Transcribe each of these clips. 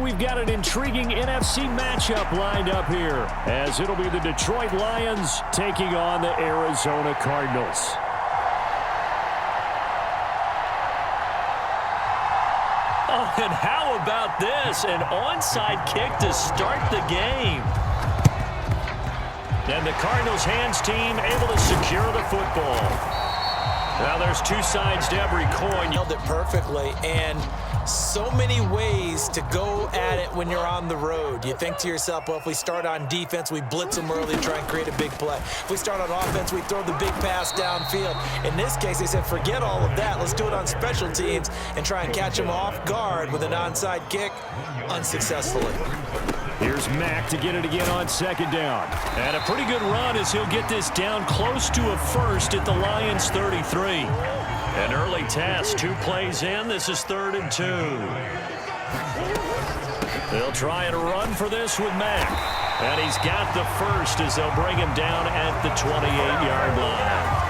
we've got an intriguing NFC matchup lined up here, as it'll be the Detroit Lions taking on the Arizona Cardinals. Oh, and how about this? An onside kick to start the game. And the Cardinals hands team able to secure the football. Now there's two sides to every coin. Nailed it perfectly, and so many ways to go at it when you're on the road. You think to yourself, well, if we start on defense, we blitz them early, try and create a big play. If we start on offense, we throw the big pass downfield. In this case, they said, forget all of that. Let's do it on special teams and try and catch them off guard with an onside kick unsuccessfully. Here's Mack to get it again on second down. And a pretty good run as he'll get this down close to a first at the Lions 33. An early test, 2 plays in. This is 3rd and 2. They'll try and run for this with Mack. And he's got the first as they'll bring him down at the 28-yard line.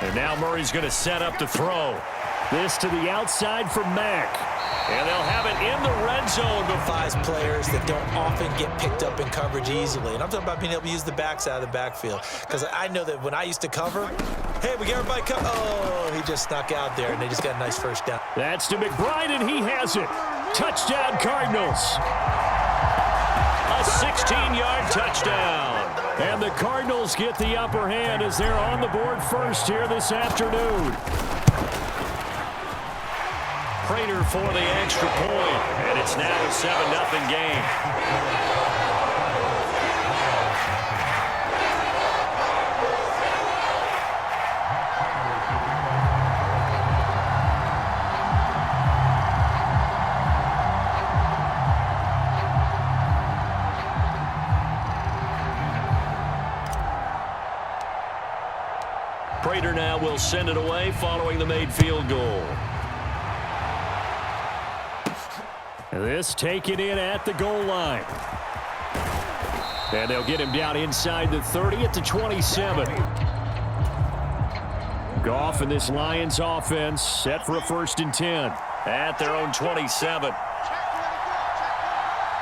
And now Murray's going to set up to throw. This to the outside for Mack. And they'll have it in the red zone. Five players that don't often get picked up in coverage easily. And I'm talking about being able to use the backside of the backfield. Because I know that when I used to cover, hey, we got everybody cover. Oh, he just snuck out there, and they just got a nice first down. That's to McBride, and he has it. Touchdown, Cardinals. A 16-yard touchdown. And the Cardinals get the upper hand as they're on the board first here this afternoon. Prater for the extra point, and it's now a 7-0 game. Prater now will send it away following the made field goal. This taken in at the goal line. And they'll get him down inside the 30 at the 27. Goff and this Lions offense set for a 1st and 10 at their own 27.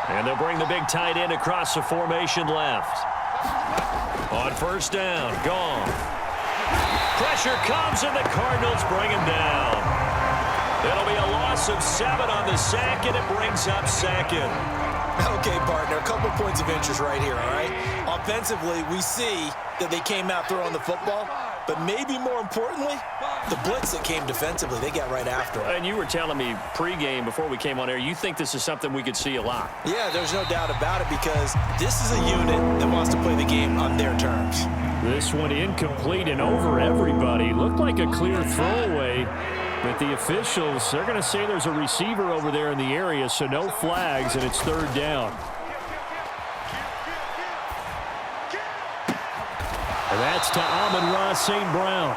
And they'll bring the big tight end across the formation left. On 1st down, Goff. Pressure comes, and the Cardinals bring him down. It'll be a loss of 7 on the sack, and it brings up 2nd. Okay, partner, a couple points of interest right here, all right? Offensively, we see that they came out throwing the football, but maybe more importantly, the blitz that came defensively, they got right after it. And you were telling me pregame before we came on air, you think this is something we could see a lot. Yeah, there's no doubt about it, because this is a unit that wants to play the game on their terms. This one incomplete and over everybody. Looked like a clear throwaway. But the officials, they're going to say there's a receiver over there in the area, so no flags, and it's 3rd down. And that's to Amon-Ra St. Brown.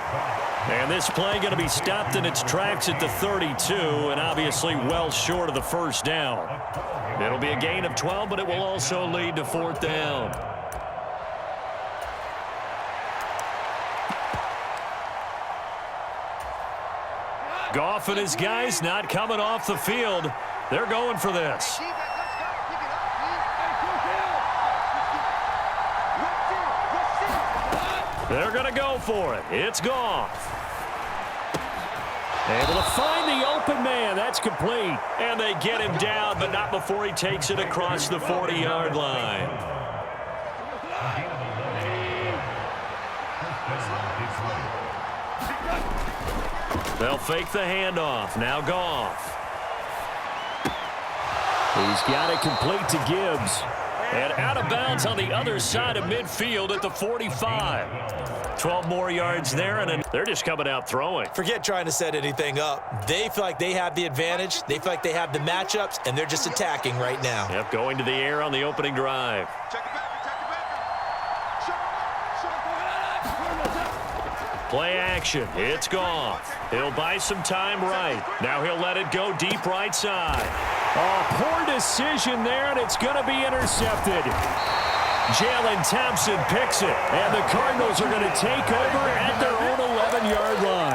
And this play going to be stopped in its tracks at the 32, and obviously well short of the 1st down. It'll be a gain of 12, but it will also lead to 4th down. Goff and his guys not coming off the field. They're going for this. They're going to go for it. It's Goff. Able to find the open man. That's complete. And they get him down, but not before he takes it across the 40-yard line. They'll fake the handoff. Now Goff. He's got it complete to Gibbs. And out of bounds on the other side of midfield at the 45. 12 more yards there, and they're just coming out throwing. Forget trying to set anything up. They feel like they have the advantage. They feel like they have the matchups, and they're just attacking right now. Yep, going to the air on the opening drive. Play action. It's Goff. He'll buy some time right. Now he'll let it go deep right side. Oh, poor decision there, and it's going to be intercepted. Jalen Thompson picks it, and the Cardinals are going to take over at their own 11-yard line.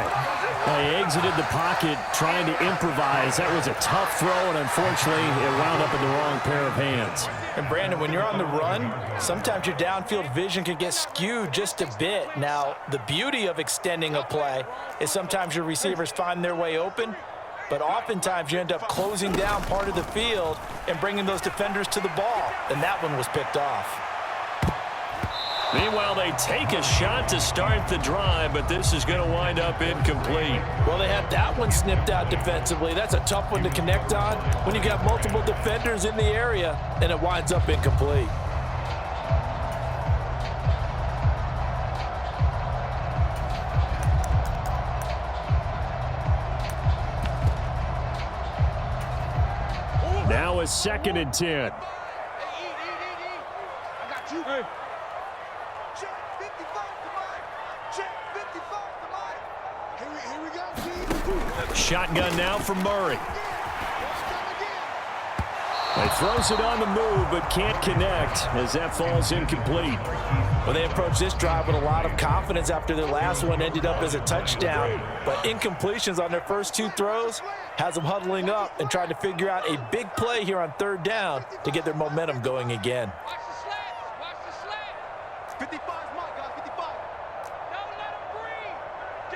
exited the pocket trying to improvise. That was a tough throw, and unfortunately, it wound up in the wrong pair of hands. And, Brandon, when you're on the run, sometimes your downfield vision can get skewed just a bit. Now, the beauty of extending a play is sometimes your receivers find their way open, but oftentimes you end up closing down part of the field and bringing those defenders to the ball, and that one was picked off. Meanwhile, they take a shot to start the drive, but this is going to wind up incomplete. Well, they had that one snipped out defensively. That's a tough one to connect on when you got multiple defenders in the area, and it winds up incomplete. Now a 2nd and 10. I got you. Hey. Check 55 to Mike. Check 55 to Mike. Here we go, Keith. Shotgun now for Murray. He throws it on the move, but can't connect as that falls incomplete. Well, they approached this drive with a lot of confidence after their last one ended up as a touchdown. But incompletions on their first 2 throws has them huddling up and trying to figure out a big play here on 3rd down to get their momentum going again. Watch the slant. Watch the slant. 55 is Mike, guys. 55. Don't let him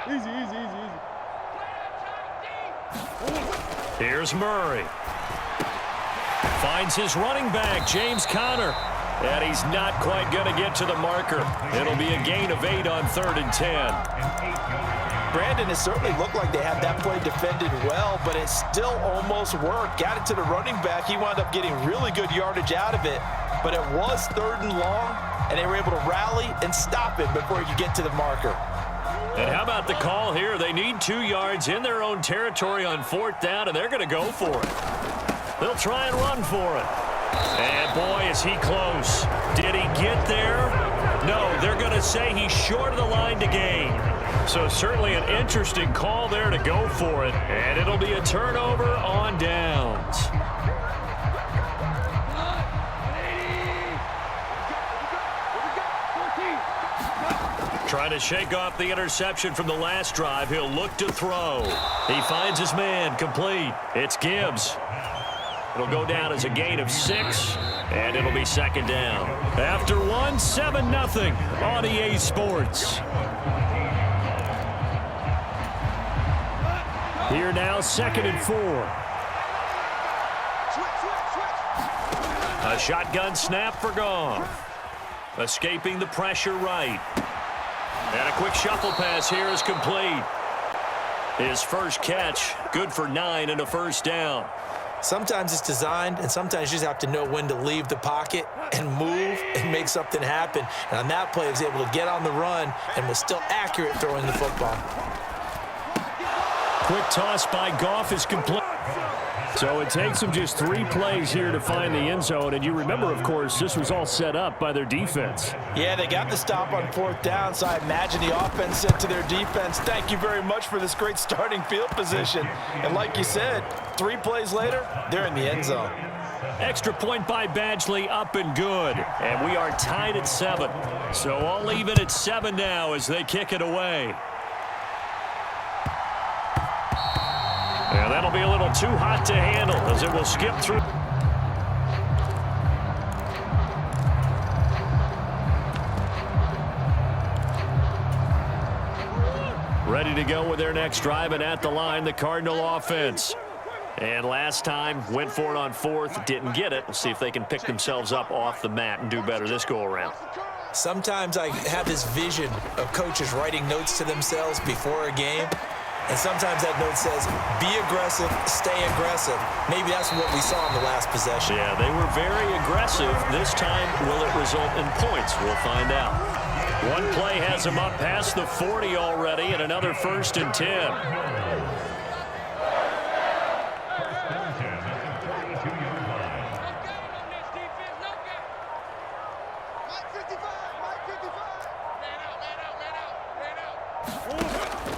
breathe. Easy. Play that tight deep. Here's Murray. Finds his running back, James Conner. And he's not quite going to get to the marker. It'll be a gain of 8 on 3rd and 10. Brandon, it certainly looked like they had that play defended well, but it still almost worked. Got it to the running back. He wound up getting really good yardage out of it, but it was 3rd and long, and they were able to rally and stop it before you could get to the marker. And how about the call here? They need 2 yards in their own territory on 4th down, and they're going to go for it. They'll try and run for it. And, boy, is he close. Did he get there? No, they're going to say he's short of the line to gain. So certainly an interesting call there to go for it. And it'll be a turnover on downs. Trying to shake off the interception from the last drive. He'll look to throw. He finds his man complete. It's Gibbs. It'll go down as a gain of 6, and it'll be 2nd down. After 1, 7-0 on EA Sports. Here now, 2nd and 4. A shotgun snap for Goff. Escaping the pressure right. And a quick shuffle pass here is complete. His first catch, good for 9 and a 1st down. Sometimes it's designed, and sometimes you just have to know when to leave the pocket and move and make something happen. And on that play, he was able to get on the run and was still accurate throwing the football. Quick toss by Goff is complete. So it takes them just 3 plays here to find the end zone. And you remember, of course, this was all set up by their defense. Yeah, they got the stop on 4th down, so I imagine the offense said to their defense, thank you very much for this great starting field position. And like you said, 3 plays later, they're in the end zone. Extra point by Badgley, up and good. And we are tied at 7. So all even at 7 now as they kick it away. And that'll be a little too hot to handle as it will skip through. Ready to go with their next drive, and at the line, the Cardinal offense. And last time, went for it on 4th, didn't get it. We'll see if they can pick themselves up off the mat and do better this go-around. Sometimes I have this vision of coaches writing notes to themselves before a game. And sometimes that note says, be aggressive, stay aggressive. Maybe that's what we saw in the last possession. Yeah, they were very aggressive. This time, will it result in points? We'll find out. One play has them up past the 40 already, and another 1st and 10.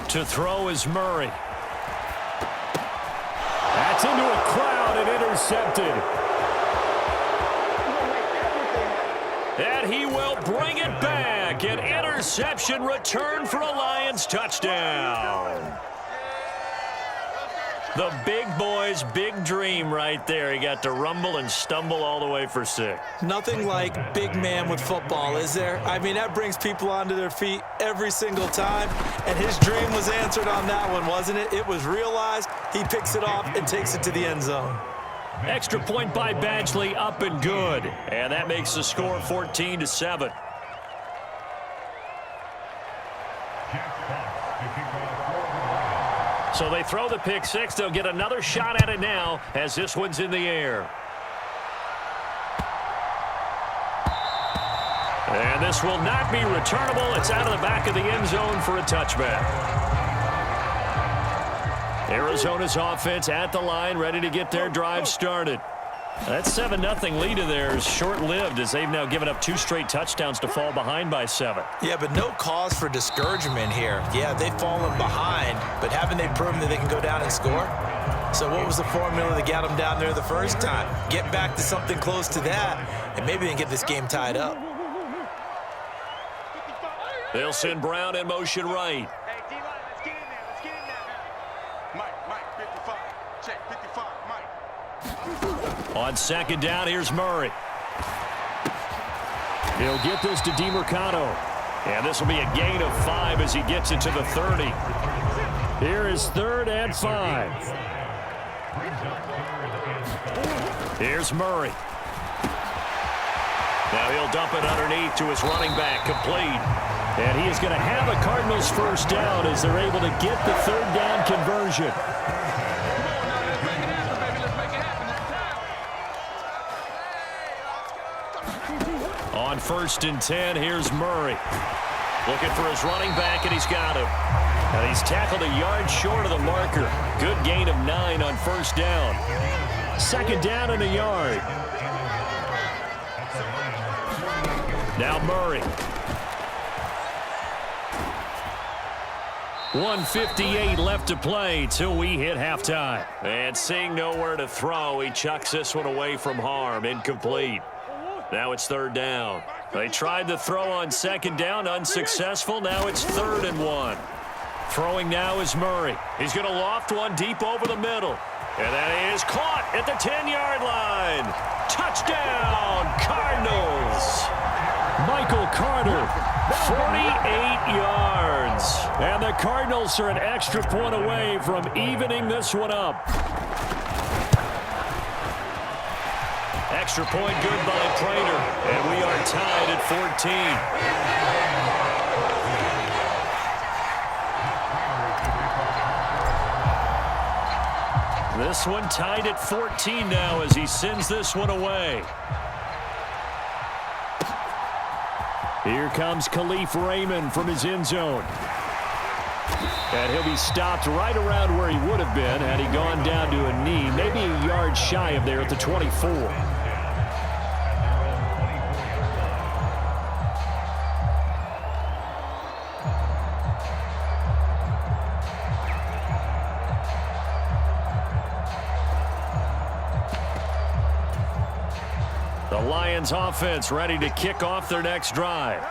To throw is Murray. That's into a crowd and intercepted. And he will bring it back. An interception return for a Lions touchdown. The big boy's big dream right there. He got to rumble and stumble all the way for 6. Nothing like big man with football, is there? I mean, that brings people onto their feet every single time, and his dream was answered on that one, wasn't it? It was realized. He picks it off and takes it to the end zone. Extra point by Badgley, up and good. And that makes the score 14-7. So they throw the pick 6. They'll get another shot at it now as this one's in the air. And this will not be returnable. It's out of the back of the end zone for a touchback. Arizona's offense at the line, ready to get their drive started. That 7-0 lead of theirs short-lived as they've now given up 2 straight touchdowns to fall behind by 7. Yeah, but no cause for discouragement here. Yeah, they've fallen behind, but haven't they proven that they can go down and score? So what was the formula that got them down there the first time? Get back to something close to that, and maybe they can get this game tied up. They'll send Brown in motion right. Hey, D-line, let's get in there. Let's get in there now. Mike, 55. Check, 55, Mike. On second down, here's Murray. He'll get this to DeMercado. And this will be a gain of 5 as he gets it to the 30. Here is 3rd and 5. Here's Murray. Now he'll dump it underneath to his running back, complete. And he is going to have a Cardinals first down as they're able to get the 3rd down conversion. On 1st and 10, here's Murray. Looking for his running back, and he's got him. And he's tackled a yard short of the marker. Good gain of 9 on 1st down. 2nd down and a yard. Now Murray. 1:58 left to play till we hit halftime. And seeing nowhere to throw, he chucks this one away from harm. Incomplete. Now it's 3rd down. They tried to throw on 2nd down, unsuccessful. Now it's 3rd and 1. Throwing now is Murray. He's going to loft one deep over the middle. And that is caught at the 10-yard line. Touchdown, Cardinals. Michael Carter, 48 yards. and the Cardinals are an extra point away from evening this one up. Extra point good by Prater, and we are tied at 14. This one tied at 14 now as he sends this one away. Here comes Khalif Raymond from his end zone. And he'll be stopped right around where he would have been had he gone down to a knee, maybe a yard shy of there at the 24. The Lions offense ready to kick off their next drive.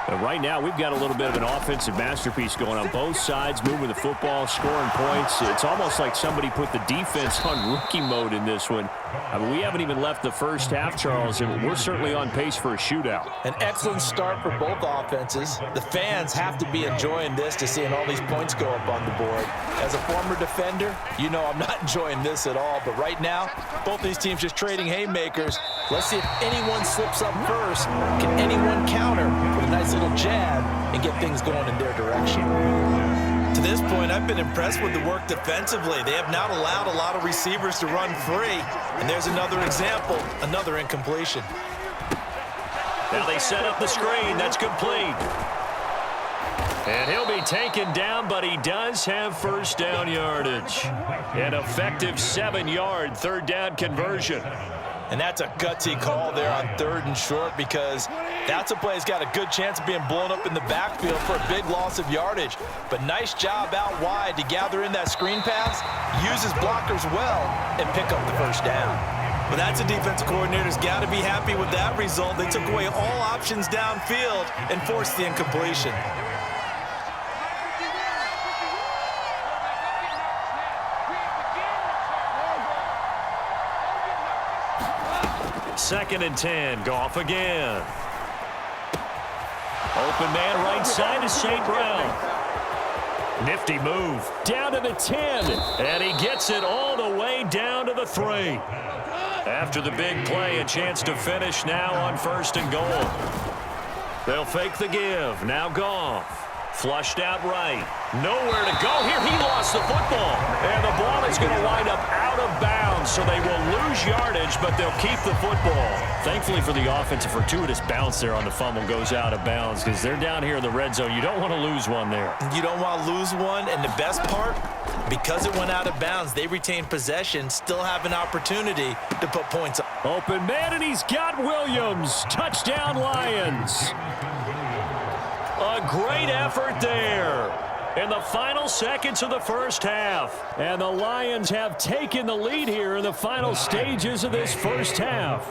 And right now, we've got a little bit of an offensive masterpiece going on both sides, moving the football, scoring points. It's almost like somebody put the defense on rookie mode in this one. I mean, we haven't even left the first half, Charles, and we're certainly on pace for a shootout. An excellent start for both offenses. The fans have to be enjoying this to seeing all these points go up on the board. As a former defender, you know I'm not enjoying this at all. But right now, both these teams just trading haymakers. Let's see if anyone slips up first. Can anyone counter with a nice little jab and get things going in their direction? To this point, I've been impressed with the work defensively. They have not allowed a lot of receivers to run free. And there's another example, another incompletion. Now they set up the screen. That's complete. And he'll be taken down, but he does have first down yardage. An effective 7-yard third down conversion. And that's a gutsy call there on 3rd and short, because that's a play that's got a good chance of being blown up in the backfield for a big loss of yardage. But nice job out wide to gather in that screen pass, use his blockers well, and pick up the first down. But that's a defensive coordinator's got to be happy with that result. They took away all options downfield and forced the incompletion. 2nd and 10. Goff again. Open man right side is St. Brown. Nifty move. Down to the 10. And he gets it all the way down to the 3. After the big play, a chance to finish now on 1st and goal. They'll fake the give. Now Goff. Flushed out right. Nowhere to go here. He lost the football. And the ball is going to wind up out of bounds, so they will lose yardage, but they'll keep the football. Thankfully for the offense, a fortuitous bounce there on the fumble goes out of bounds because they're down here in the red zone. You don't want to lose one there. You don't want to lose one, and the best part, because it went out of bounds, they retain possession, still have an opportunity to put points up. Open man, and he's got Williams. Touchdown, Lions. A great effort there in the final seconds of the first half. And the Lions have taken the lead here in the final stages of this first half.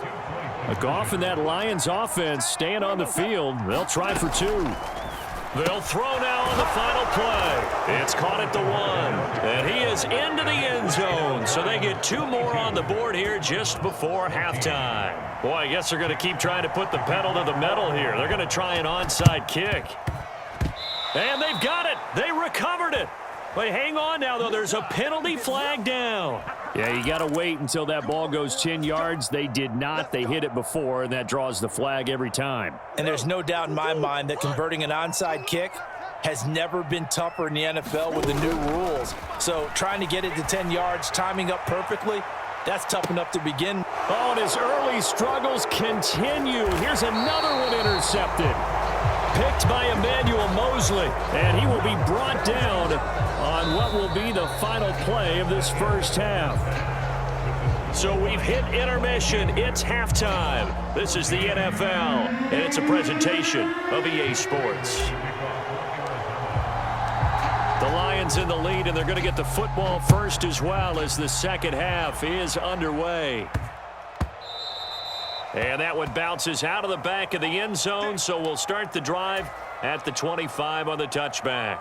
Goff and that Lions offense staying on the field. They'll try for 2. They'll throw now on the final play. It's caught at the 1. And he is into the end zone. So they get 2 more on the board here just before halftime. Boy, I guess they're going to keep trying to put the pedal to the metal here. They're going to try an onside kick. And they've got it. They recovered it. But hang on now, though. There's a penalty flag down. Yeah, you got to wait until that ball goes 10 yards. They did not. They hit it before, and that draws the flag every time. And there's no doubt in my mind that converting an onside kick has never been tougher in the NFL with the new rules. So trying to get it to 10 yards, timing up perfectly, that's tough enough to begin. Oh, and his early struggles continue. Here's another one intercepted. Picked by Emmanuel Mosley, and he will be brought down on what will be the final play of this first half. So we've hit intermission. It's halftime. This is the NFL, and it's a presentation of EA Sports. The Lions in the lead, and they're going to get the football first as well as the second half is underway. And that one bounces out of the back of the end zone, so we'll start the drive at the 25 on the touchback.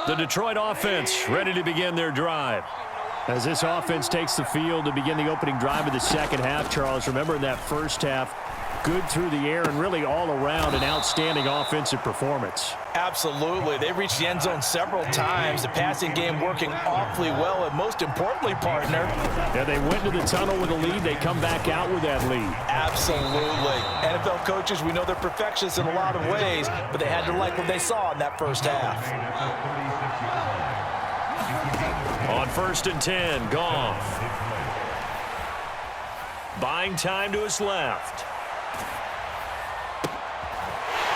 The Detroit offense ready to begin their drive. As this offense takes the field to begin the opening drive of the second half, Charles, remember in that first half, good through the air and really all around an outstanding offensive performance. Absolutely. They reached the end zone several times. The passing game working awfully well, and most importantly, partner. Yeah, they went to the tunnel with a lead. They come back out with that lead. Absolutely. NFL coaches, we know they're perfectionists in a lot of ways, but they had to like what they saw in that first half. On 1st and 10, Goff. Buying time to his left.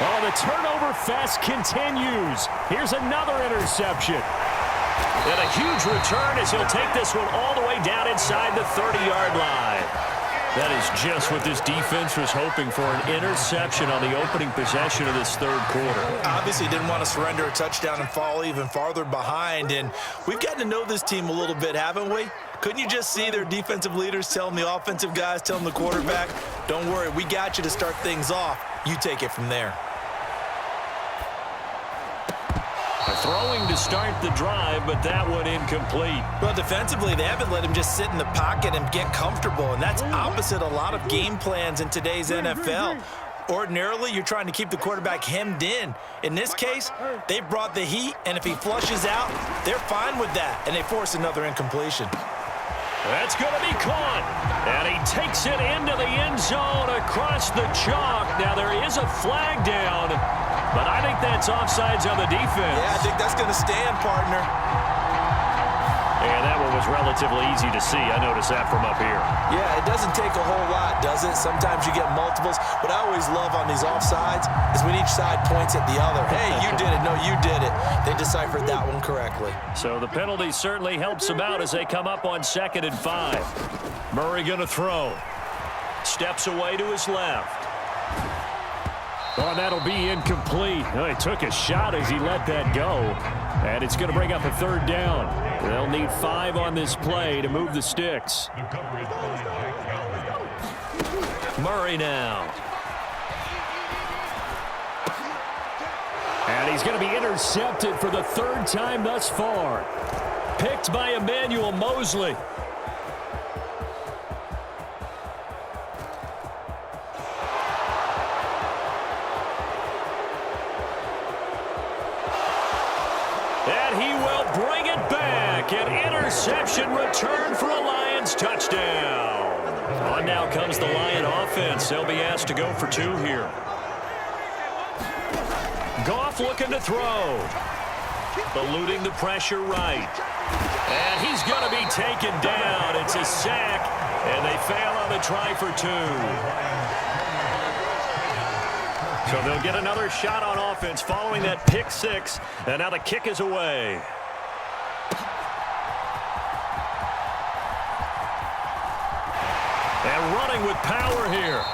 Oh, the turnover fest continues. Here's another interception. And a huge return as he'll take this one all the way down inside the 30-yard line. That is just what this defense was hoping for, an interception on the opening possession of this third quarter. Obviously didn't want to surrender a touchdown and fall even farther behind, and we've gotten to know this team a little bit, haven't we? Couldn't you just see their defensive leaders telling the offensive guys, telling the quarterback, don't worry, we got you to start things off. You take it from there. Throwing to start the drive, but that one incomplete. Well, defensively, they haven't let him just sit in the pocket and get comfortable, and that's opposite a lot of game plans in today's NFL. Ordinarily, you're trying to keep the quarterback hemmed in. In this case, they brought the heat, and if he flushes out, they're fine with that, and they force another incompletion. That's going to be caught, and he takes it into the end zone across the chalk. Now, there is a flag down, but I think that's offsides on the defense. Yeah, I think that's going to stand, partner. And that one was relatively easy to see. I noticed that from up here. Yeah, it doesn't take a whole lot, does it? Sometimes you get multiples. What I always love on these offsides is when each side points at the other. Hey, you did it. No, you did it. They deciphered that one correctly. So the penalty certainly helps them out as they come up on 2nd and 5. Murray going to throw. Steps away to his left. Oh, that'll be incomplete. Oh, he took a shot as he let that go. And it's going to bring up a 3rd down. They'll need 5 on this play to move the sticks. Murray now. And he's going to be intercepted for the 3rd time thus far. Picked by Emmanuel Mosley. will bring it back. An interception return for a Lions touchdown. On now comes the Lion offense. They'll be asked to go for two here. Goff looking to throw. Eluding the pressure right. And he's going to be taken down. It's a sack, and they fail on the try for two. So they'll get another shot on offense following that pick six, and now the kick is away. And running with power here.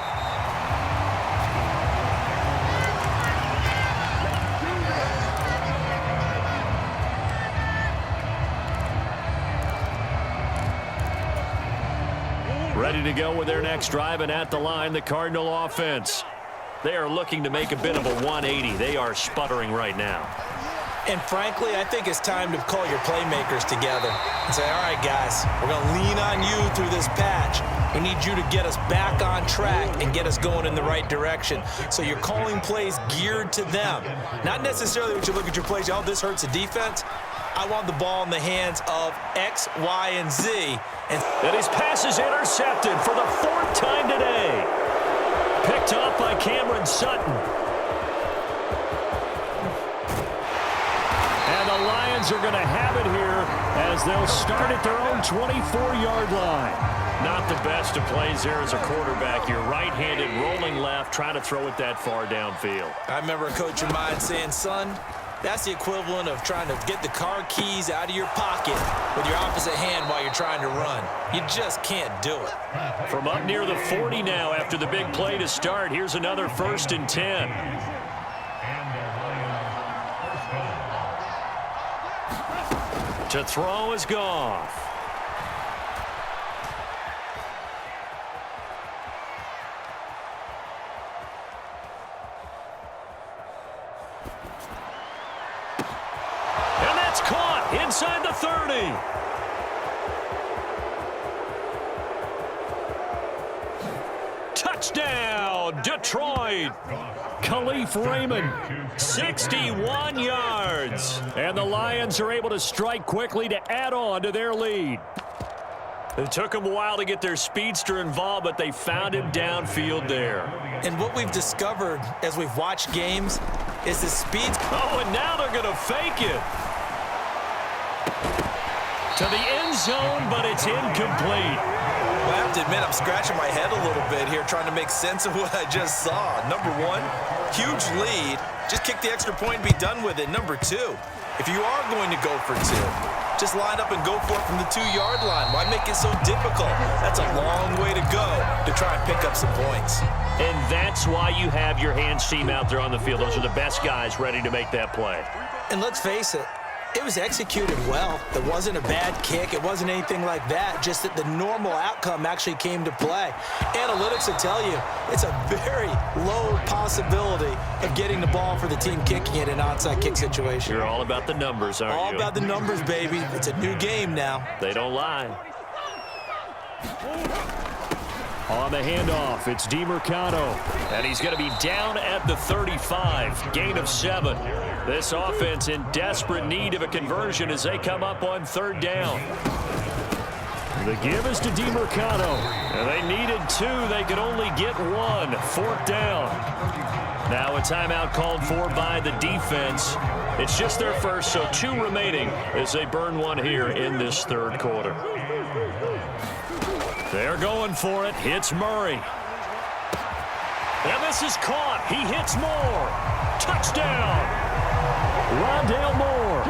Ready to go with their next drive, and at the line, the Cardinal offense. They are looking to make a bit of a 180. They are sputtering right now. And frankly, I think it's time to call your playmakers together and say, all right, guys, we're going to lean on you through this patch. We need you to get us back on track and get us going in the right direction. So you're calling plays geared to them. Not necessarily when you look at your plays, oh, this hurts the defense. I want the ball in the hands of X, Y, and Z. And his pass is intercepted for the fourth time today. Picked off by Cameron Sutton. And the Lions are going to have it here as they'll start at their own 24-yard line. Not the best of plays there as a quarterback. You're right-handed, rolling left, trying to throw it that far downfield. I remember a coach of mine saying, son, that's the equivalent of trying to get the car keys out of your pocket with your opposite hand while you're trying to run. You just can't do it. From up near the 40 now after the big play to start, here's another 1st and 10. To throw is Goff. Inside the 30. Touchdown, Detroit. Khalif Raymond, 61 yards. And the Lions are able to strike quickly to add on to their lead. It took them a while to get their speedster involved, but they found him downfield there. And what we've discovered as we've watched games is the speed. Oh, and now they're going to fake it. To the end zone, but it's incomplete. Well, I have to admit, I'm scratching my head a little bit here trying to make sense of what I just saw. Number one, huge lead. Just kick the extra point and be done with it. Number two, if you are going to go for two, just line up and go for it from the 2-yard line. Why make it so difficult? That's a long way to go to try and pick up some points. And that's why you have your hands team out there on the field. Those are the best guys ready to make that play. And let's face it, it was executed well. It wasn't a bad kick. It wasn't anything like that. Just that the normal outcome actually came to play. Analytics will tell you it's a very low possibility of getting the ball for the team kicking it in an onside kick situation. You're all about the numbers, aren't you? All about the numbers, baby. It's a new game now. They don't lie. On the handoff, it's DeMercado. And he's going to be down at the 35. Gain of 7. This offense in desperate need of a conversion as they come up on 3rd down. The give is to DeMercado. And they needed 2. They could only get 1. 4th down. Now a timeout called for by the defense. It's just their first, so 2 remaining as they burn 1 here in this 3rd quarter. They're going for it. Hits Murray. And this is caught. He hits Moore. Touchdown. Rondale Moore.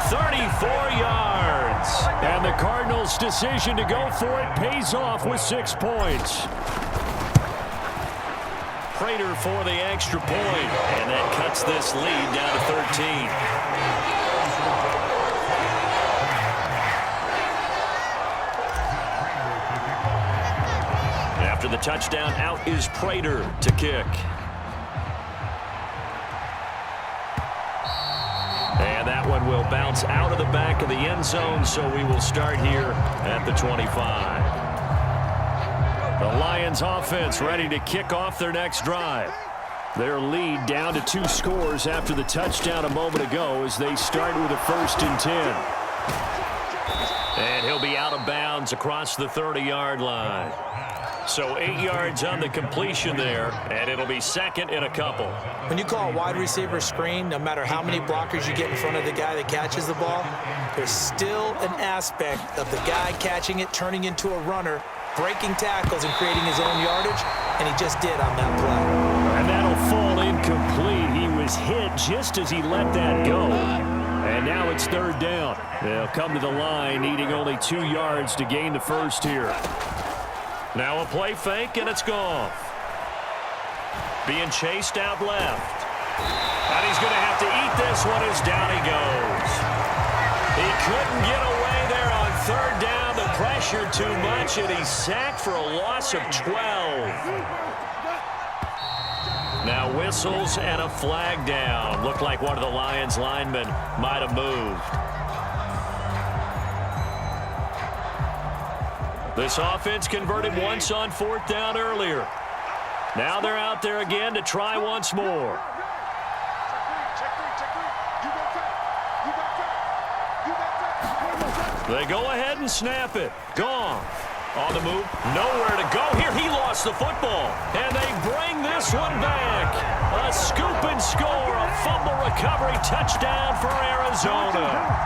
34 yards. And the Cardinals' decision to go for it pays off with 6 points. Prater for the extra point. And that cuts this lead down to 13. After the touchdown, out is Prater to kick. And that one will bounce out of the back of the end zone, so we will start here at the 25. The Lions offense ready to kick off their next drive. Their lead down to 2 scores after the touchdown a moment ago as they start with a 1st and 10. And he'll be out of bounds across the 30-yard line. So 8 yards on the completion there, and it'll be 2nd and a couple. When you call a wide receiver screen, no matter how many blockers you get in front of the guy that catches the ball, there's still an aspect of the guy catching it, turning into a runner, breaking tackles and creating his own yardage, and he just did on that play. And that'll fall incomplete. He was hit just as he let that go. And now it's 3rd down. They'll come to the line, needing only 2 yards to gain the first here. Now a play fake, and it's gone. Being chased out left. And he's going to have to eat this one as down he goes. He couldn't get away there on 3rd down. The pressure too much, and he's sacked for a loss of 12. Now whistles and a flag down. Looked like one of the Lions linemen might have moved. This offense converted once on 4th down earlier. Now they're out there again to try once more. They go ahead and snap it. Gone. On the move. Nowhere to go here. He lost the football. And they bring this one back. A scoop and score. A fumble recovery touchdown for Arizona.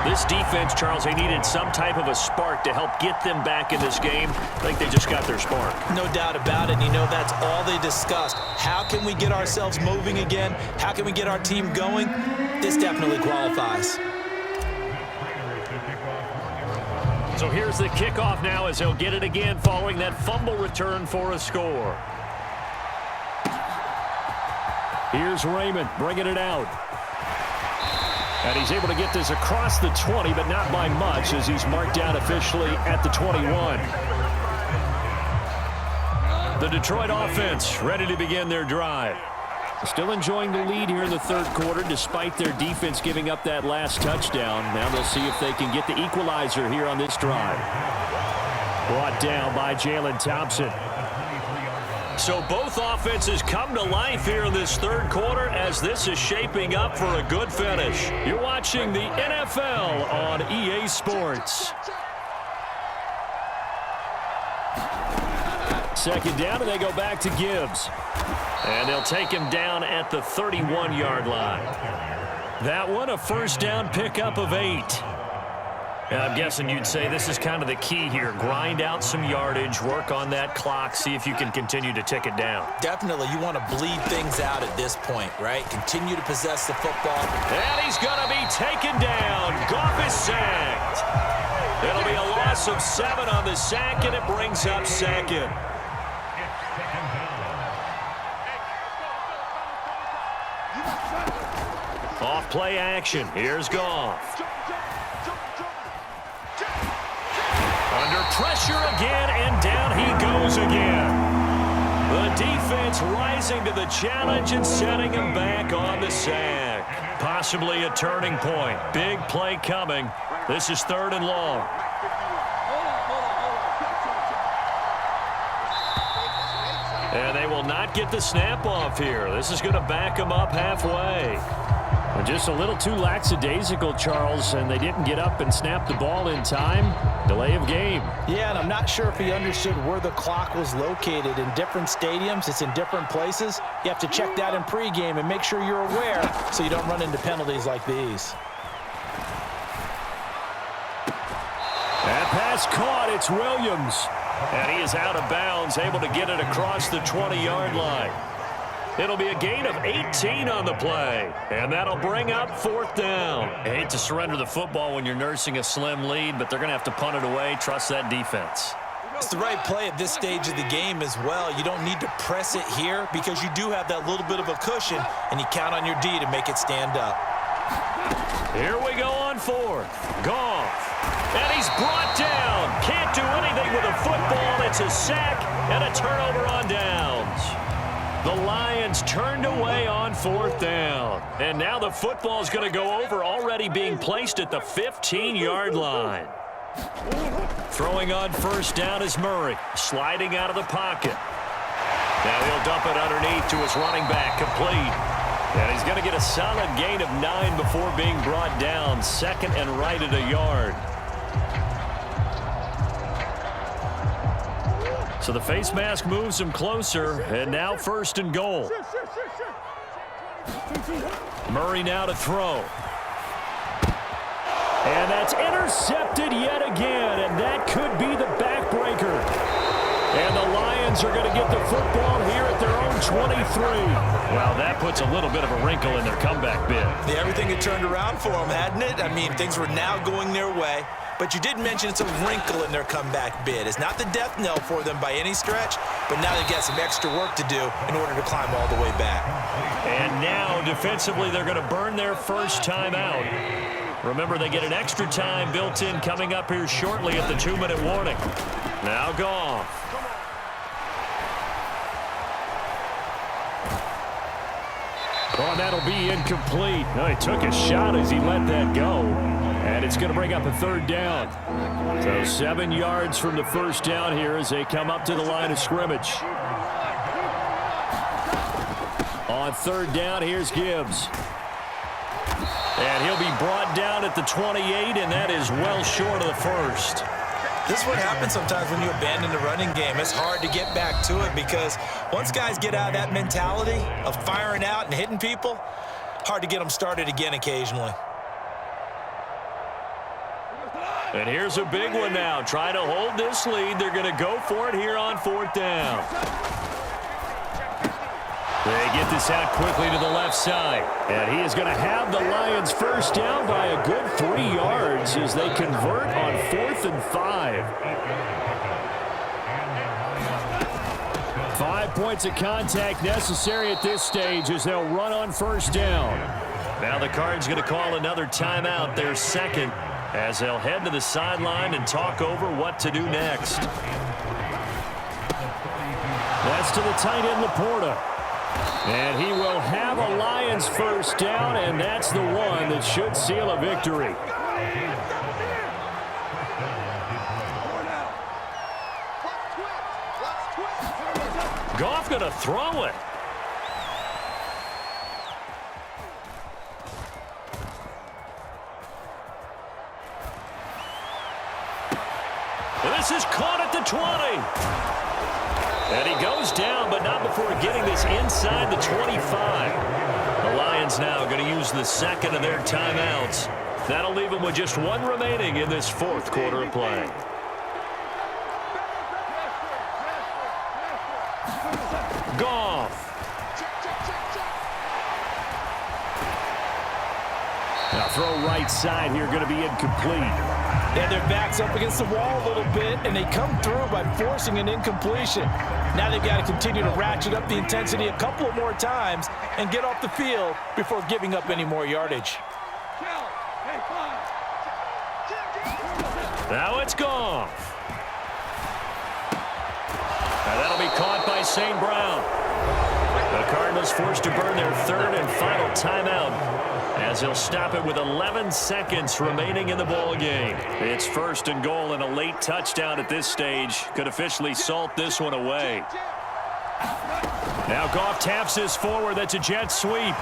This defense, Charles, they needed some type of a spark to help get them back in this game. I think they just got their spark. No doubt about it. And you know that's all they discussed. How can we get ourselves moving again? How can we get our team going? This definitely qualifies. So here's the kickoff now as they'll get it again following that fumble return for a score. Here's Raymond bringing it out. And he's able to get this across the 20, but not by much as he's marked down officially at the 21. The Detroit offense ready to begin their drive. Still enjoying the lead here in the 3rd quarter despite their defense giving up that last touchdown. Now they'll see if they can get the equalizer here on this drive. Brought down by Jalen Thompson. So both offenses come to life here in this 3rd quarter as this is shaping up for a good finish. You're watching the NFL on EA Sports. 2nd down, and they go back to Gibbs. And they'll take him down at the 31-yard line. That one, a 1st down pickup of 8. And I'm guessing you'd say this is kind of the key here. Grind out some yardage, work on that clock, see if you can continue to tick it down. Definitely, you want to bleed things out at this point, right? Continue to possess the football. And he's going to be taken down. Goff is sacked. It'll be a loss of 7 on the sack, and it brings up 2nd. Off play action. Here's Goff. Under pressure again, and down he goes again. The defense rising to the challenge and setting him back on the sack. Possibly a turning point. Big play coming. This is 3rd and long. And they will not get the snap off here. This is going to back them up halfway. And just a little too lackadaisical, Charles, and they didn't get up and snap the ball in time. Delay of game. Yeah, and I'm not sure if he understood where the clock was located. In different stadiums, it's in different places. You have to check that in pregame and make sure you're aware so you don't run into penalties like these. That pass caught. It's Williams. And he is out of bounds, able to get it across the 20-yard line. It'll be a gain of 18 on the play, and that'll bring up 4th down. I hate to surrender the football when you're nursing a slim lead, but they're going to have to punt it away. Trust that defense. It's the right play at this stage of the game as well. You don't need to press it here because you do have that little bit of a cushion, and you count on your D to make it stand up. Here we go on 4th. Goff. And he's brought down. Can't do anything with a football. It's a sack and a turnover on downs. The Lions turned away on 4th down. And now the football is going to go over, already being placed at the 15-yard line. Throwing on 1st down is Murray, sliding out of the pocket. Now he'll dump it underneath to his running back, complete. And he's going to get a solid gain of 9 before being brought down. Second and right at a yard. So the face mask moves him closer, and now first and goal. Murray now to throw. And that's intercepted yet again, and that could be the backbreaker. And the Lions are going to get the football here at their own 23. Well, that puts a little bit of a wrinkle in their comeback bid. Yeah, everything had turned around for them, hadn't it? I mean, things were now going their way. But you did mention it's a wrinkle in their comeback bid. It's not the death knell for them by any stretch, but now they've got some extra work to do in order to climb all the way back. And now, defensively, they're going to burn their first time out. Remember, they get an extra time built in coming up here shortly at the 2-minute warning. Now Goff. Oh, and that'll be incomplete. No, he took a shot as he let that go. And it's going to bring up a third down. So 7 yards from the first down here as they come up to the line of scrimmage. On third down, here's Gibbs. And he'll be brought down at the 28, and that is well short of the first. This is what happens sometimes when you abandon the running game. It's hard to get back to it because once guys get out of that mentality of firing out and hitting people, hard to get them started again occasionally. And here's a big one now. Trying to hold this lead. They're going to go for it here on fourth down. They get this out quickly to the left side. And he is going to have the Lions first down by a good 3 yards as they convert on 4th and 5. 5 points of contact necessary at this stage as they'll run on first down. Now the Cards going to call another timeout, their second, as they'll head to the sideline and talk over what to do next. That's to the tight end, Laporta. And he will have a Lions first down, and that's the one that should seal a victory. Goff going to throw it. And this is caught at the 20. And he goes down, but not before getting this inside the 25. The Lions now going to use the second of their timeouts. That'll leave them with just one remaining in this fourth quarter of play. Goff. Now throw right side here, going to be incomplete. Yeah, their back's up against the wall a little bit, and they come through by forcing an incompletion. Now they've got to continue to ratchet up the intensity a couple of more times and get off the field before giving up any more yardage. Now it's Goff. Now that'll be caught by St. Brown. The Cardinals forced to burn their third and final timeout as he'll stop it with 11 seconds remaining in the ball game. It's first and goal, and a late touchdown at this stage could officially salt this one away. Now Goff taps this forward. That's a jet sweep.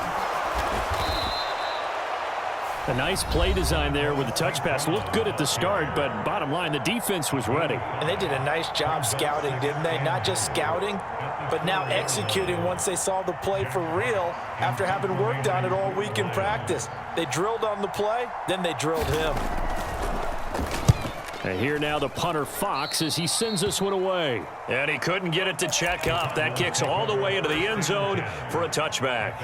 A nice play design there with the touch pass. Looked good at the start, but bottom line, the defense was ready. And they did a nice job scouting, didn't they? Not just scouting, but now executing once they saw the play for real after having worked on it all week in practice. They drilled on the play, then they drilled him. And here now the punter Fox as he sends this one away. And he couldn't get it to check up. That kicks all the way into the end zone for a touchback.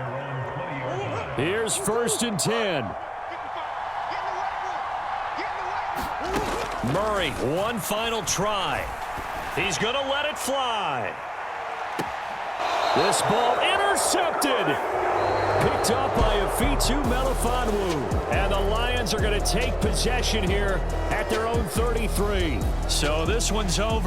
Here's first and 10. Murray, one final try. He's going to let it fly. This ball intercepted. Picked up by Afitu Melifonwu. And the Lions are going to take possession here at their own 33. So this one's over.